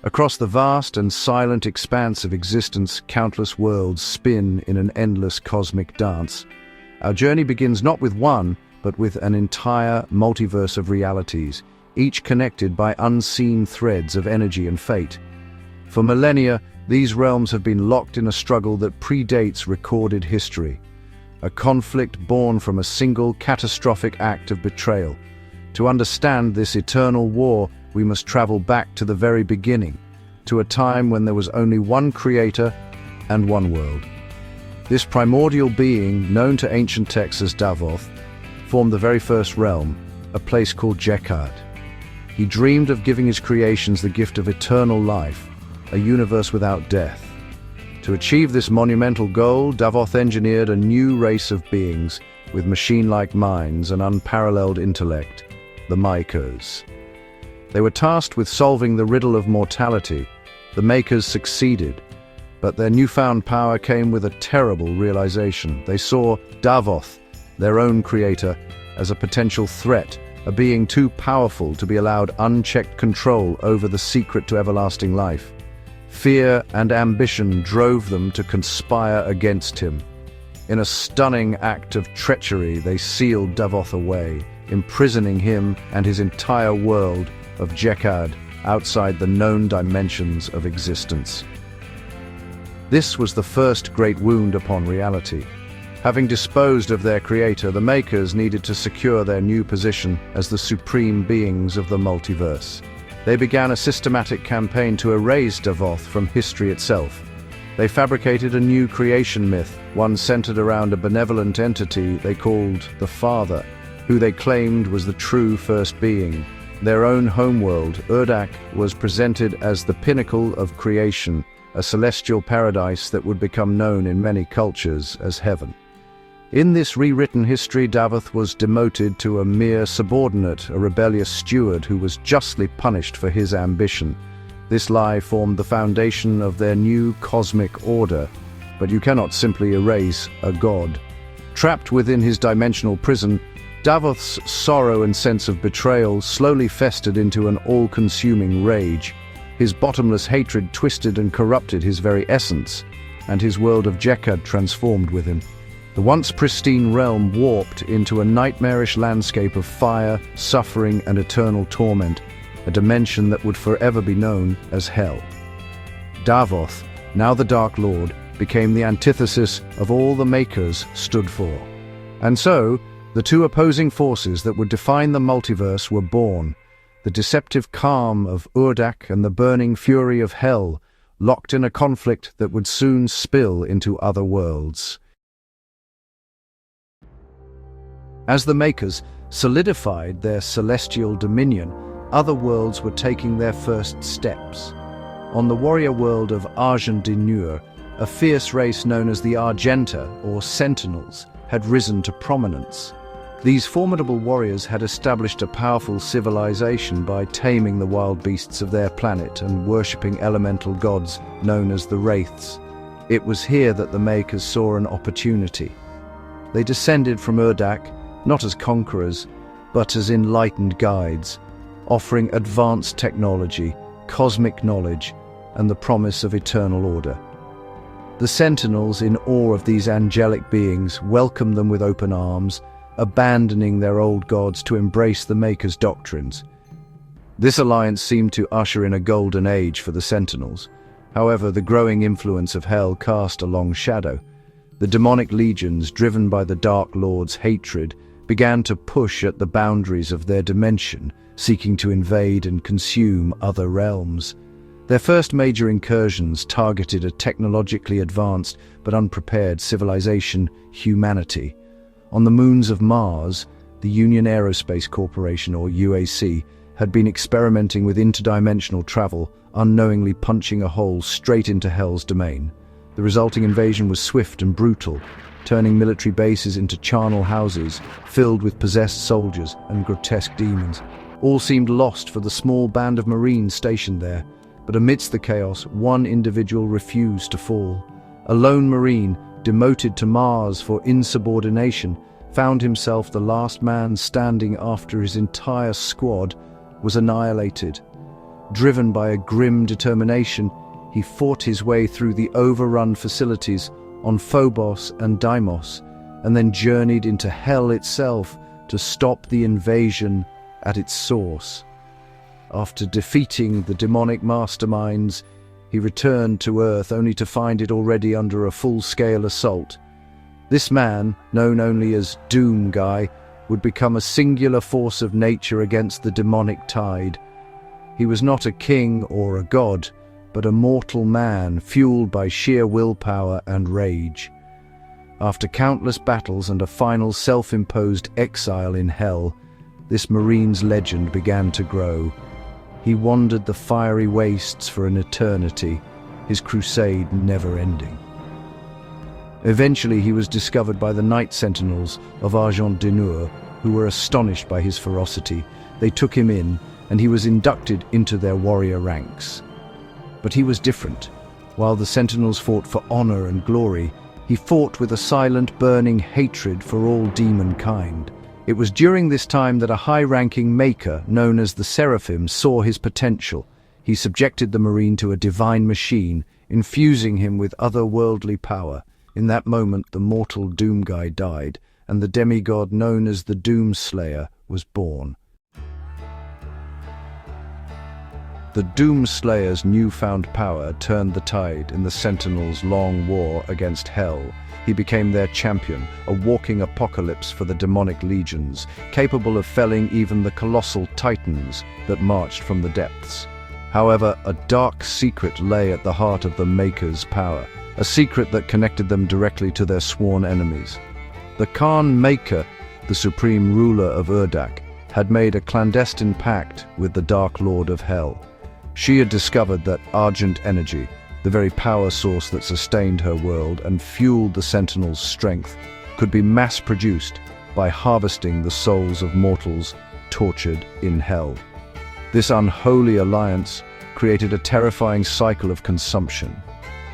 Across the vast and silent expanse of existence, countless worlds spin in an endless cosmic dance. Our journey begins not with one, but with an entire multiverse of realities, each connected by unseen threads of energy and fate. For millennia, these realms have been locked in a struggle that predates recorded history, a conflict born from a single catastrophic act of betrayal. To understand this eternal war, we must travel back to the very beginning, to a time when there was only one creator and one world. This primordial being, known to ancient texts as Davoth, formed the very first realm, a place called Jekad. He dreamed of giving his creations the gift of eternal life, a universe without death. To achieve this monumental goal, Davoth engineered a new race of beings with machine-like minds and unparalleled intellect, the Makers. They were tasked with solving the riddle of mortality. The Makers succeeded, but their newfound power came with a terrible realization. They saw Davoth, their own creator, as a potential threat, a being too powerful to be allowed unchecked control over the secret to everlasting life. Fear and ambition drove them to conspire against him. In a stunning act of treachery, they sealed Davoth away, imprisoning him and his entire world of Jekad outside the known dimensions of existence. This was the first great wound upon reality. Having disposed of their creator, the Makers needed to secure their new position as the supreme beings of the multiverse. They began a systematic campaign to erase Davoth from history itself. They fabricated a new creation myth, one centered around a benevolent entity they called the Father, who they claimed was the true first being. Their own homeworld, Urdak, was presented as the pinnacle of creation, a celestial paradise that would become known in many cultures as heaven. In this rewritten history, Davoth was demoted to a mere subordinate, a rebellious steward who was justly punished for his ambition. This lie formed the foundation of their new cosmic order, but you cannot simply erase a god. Trapped within his dimensional prison, Davoth's sorrow and sense of betrayal slowly festered into an all-consuming rage. His bottomless hatred twisted and corrupted his very essence, and his world of Jekad transformed with him. The once pristine realm warped into a nightmarish landscape of fire, suffering, and eternal torment, a dimension that would forever be known as Hell. Davoth, now the Dark Lord, became the antithesis of all the Makers stood for. And so, the two opposing forces that would define the multiverse were born, the deceptive calm of Urdak and the burning fury of Hell, locked in a conflict that would soon spill into other worlds. As the Makers solidified their celestial dominion, other worlds were taking their first steps. On the warrior world of Argent de Nur, a fierce race known as the Argenta, or Sentinels, had risen to prominence. These formidable warriors had established a powerful civilization by taming the wild beasts of their planet and worshipping elemental gods known as the Wraiths. It was here that the Makers saw an opportunity. They descended from Urdak, not as conquerors, but as enlightened guides, offering advanced technology, cosmic knowledge, and the promise of eternal order. The Sentinels, in awe of these angelic beings, welcomed them with open arms, abandoning their old gods to embrace the Makers' doctrines. This alliance seemed to usher in a golden age for the Sentinels. However, the growing influence of Hell cast a long shadow. The demonic legions, driven by the Dark Lord's hatred, began to push at the boundaries of their dimension, seeking to invade and consume other realms. Their first major incursions targeted a technologically advanced but unprepared civilization, humanity. On the moons of Mars, the Union Aerospace Corporation, or UAC, had been experimenting with interdimensional travel, unknowingly punching a hole straight into Hell's domain. The resulting invasion was swift and brutal, turning military bases into charnel houses filled with possessed soldiers and grotesque demons. All seemed lost for the small band of Marines stationed there, but amidst the chaos, one individual refused to fall. A lone Marine, demoted to Mars for insubordination, found himself the last man standing after his entire squad was annihilated. Driven by a grim determination, he fought his way through the overrun facilities on Phobos and Deimos, and then journeyed into Hell itself to stop the invasion at its source. After defeating the demonic masterminds, he returned to Earth only to find it already under a full-scale assault. This man, known only as Doom Guy, would become a singular force of nature against the demonic tide. He was not a king or a god, but a mortal man fueled by sheer willpower and rage. After countless battles and a final self-imposed exile in Hell, this marine's legend began to grow. He wandered the fiery wastes for an eternity, his crusade never ending. Eventually he was discovered by the Night Sentinels of Argent d'Nur, who were astonished by his ferocity. They took him in, and he was inducted into their warrior ranks. But he was different. While the Sentinels fought for honor and glory, he fought with a silent, burning hatred for all demonkind. It was during this time that a high-ranking maker, known as the Seraphim, saw his potential. He subjected the Marine to a divine machine, infusing him with otherworldly power. In that moment, the mortal Doom Guy died, and the demigod known as the Doom Slayer was born. The Doom Slayer's newfound power turned the tide in the Sentinels' long war against Hell. He became their champion, a walking apocalypse for the demonic legions, capable of felling even the colossal titans that marched from the depths. However, a dark secret lay at the heart of the Maker's power, a secret that connected them directly to their sworn enemies. The Khan Maker, the supreme ruler of Urdak, had made a clandestine pact with the Dark Lord of Hell. She had discovered that Argent energy, the very power source that sustained her world and fueled the Sentinels' strength, could be mass-produced by harvesting the souls of mortals tortured in Hell. This unholy alliance created a terrifying cycle of consumption.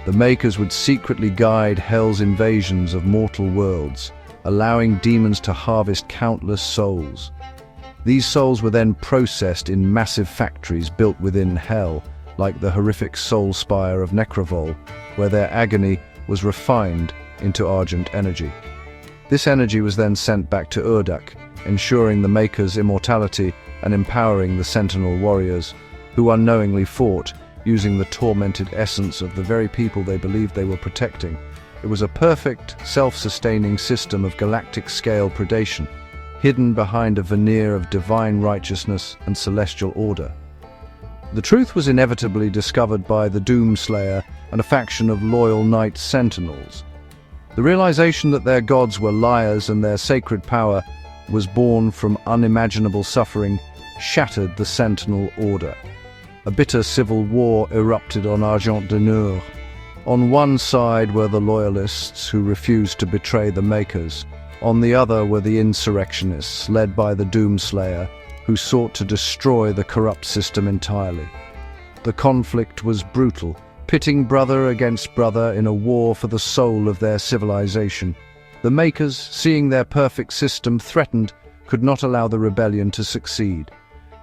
The Makers would secretly guide Hell's invasions of mortal worlds, allowing demons to harvest countless souls. These souls were then processed in massive factories built within Hell, like the horrific soul spire of Necrovol, where their agony was refined into Argent energy. This energy was then sent back to Urdak, ensuring the Maker's immortality and empowering the Sentinel warriors, who unknowingly fought, using the tormented essence of the very people they believed they were protecting. It was a perfect, self-sustaining system of galactic-scale predation, hidden behind a veneer of divine righteousness and celestial order. The truth was inevitably discovered by the Doom Slayer and a faction of loyal Night Sentinels. The realization that their gods were liars and their sacred power was born from unimaginable suffering shattered the Sentinel order. A bitter civil war erupted on Argent d'Nur. On one side were the loyalists who refused to betray the Makers. On the other were the insurrectionists, led by the Doom Slayer, who sought to destroy the corrupt system entirely. The conflict was brutal, pitting brother against brother in a war for the soul of their civilization. The Makers, seeing their perfect system threatened, could not allow the rebellion to succeed.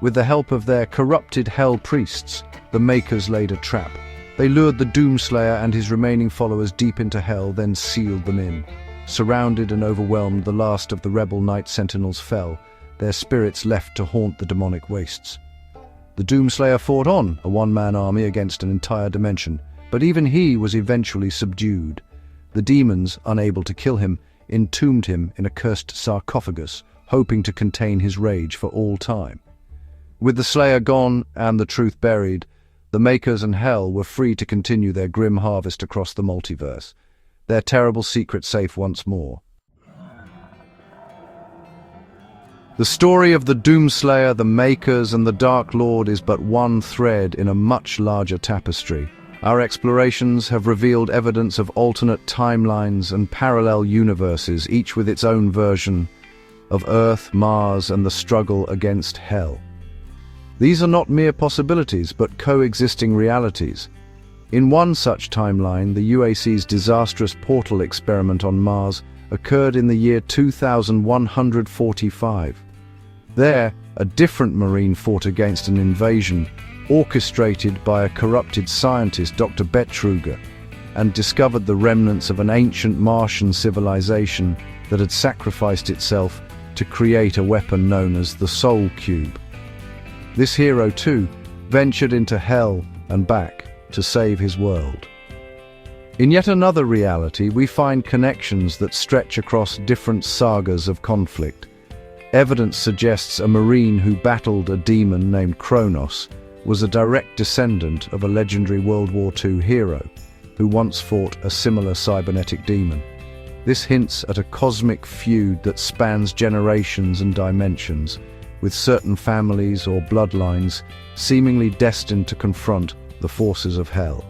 With the help of their corrupted Hell priests, the Makers laid a trap. They lured the Doom Slayer and his remaining followers deep into Hell, then sealed them in. Surrounded and overwhelmed, the last of the rebel Night Sentinels fell, their spirits left to haunt the demonic wastes. The Doomslayer fought on, a one-man army against an entire dimension, but even he was eventually subdued. The demons, unable to kill him, entombed him in a cursed sarcophagus, hoping to contain his rage for all time. With the Slayer gone and the truth buried, the Makers and Hell were free to continue their grim harvest across the multiverse, their terrible secret safe once more. The story of the Doomslayer, the Makers, and the Dark Lord is but one thread in a much larger tapestry. Our explorations have revealed evidence of alternate timelines and parallel universes, each with its own version of Earth, Mars, and the struggle against Hell. These are not mere possibilities, but coexisting realities. In one such timeline, the UAC's disastrous portal experiment on Mars occurred in the year 2145. There, a different Marine fought against an invasion, orchestrated by a corrupted scientist, Dr. Betruger, and discovered the remnants of an ancient Martian civilization that had sacrificed itself to create a weapon known as the Soul Cube. This hero, too, ventured into hell and back to save his world. In yet another reality, we find connections that stretch across different sagas of conflict. Evidence suggests a marine who battled a demon named Kronos was a direct descendant of a legendary World War II hero who once fought a similar cybernetic demon. This hints at a cosmic feud that spans generations and dimensions, with certain families or bloodlines seemingly destined to confront the forces of hell.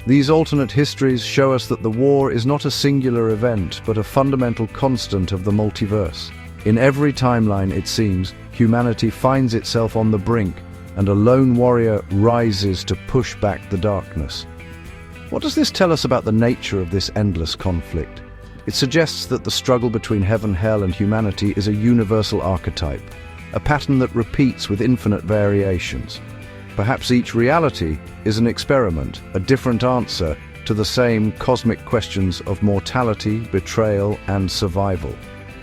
These alternate histories show us that the war is not a singular event, but a fundamental constant of the multiverse. In every timeline, it seems, humanity finds itself on the brink, and a lone warrior rises to push back the darkness. What does this tell us about the nature of this endless conflict? It suggests that the struggle between heaven, hell, and humanity is a universal archetype, a pattern that repeats with infinite variations. Perhaps each reality is an experiment, a different answer to the same cosmic questions of mortality, betrayal, and survival.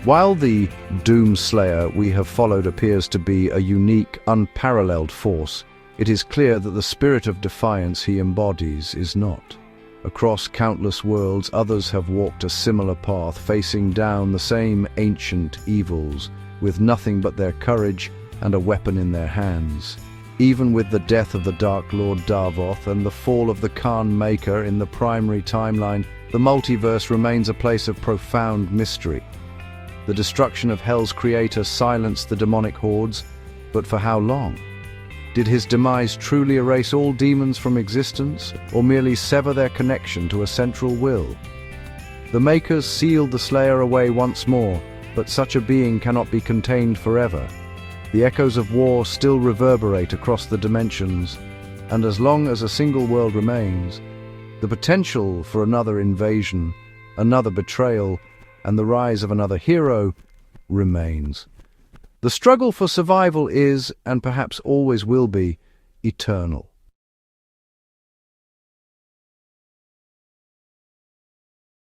While the Doomslayer we have followed appears to be a unique, unparalleled force, it is clear that the spirit of defiance he embodies is not. Across countless worlds, others have walked a similar path, facing down the same ancient evils, with nothing but their courage and a weapon in their hands. Even with the death of the Dark Lord Darvoth and the fall of the Khan Maker in the primary timeline, the multiverse remains a place of profound mystery. The destruction of Hell's creator silenced the demonic hordes, but for how long? Did his demise truly erase all demons from existence, or merely sever their connection to a central will? The Makers sealed the Slayer away once more, but such a being cannot be contained forever. The echoes of war still reverberate across the dimensions, and as long as a single world remains, the potential for another invasion, another betrayal, and the rise of another hero remains. The struggle for survival is, and perhaps always will be, eternal.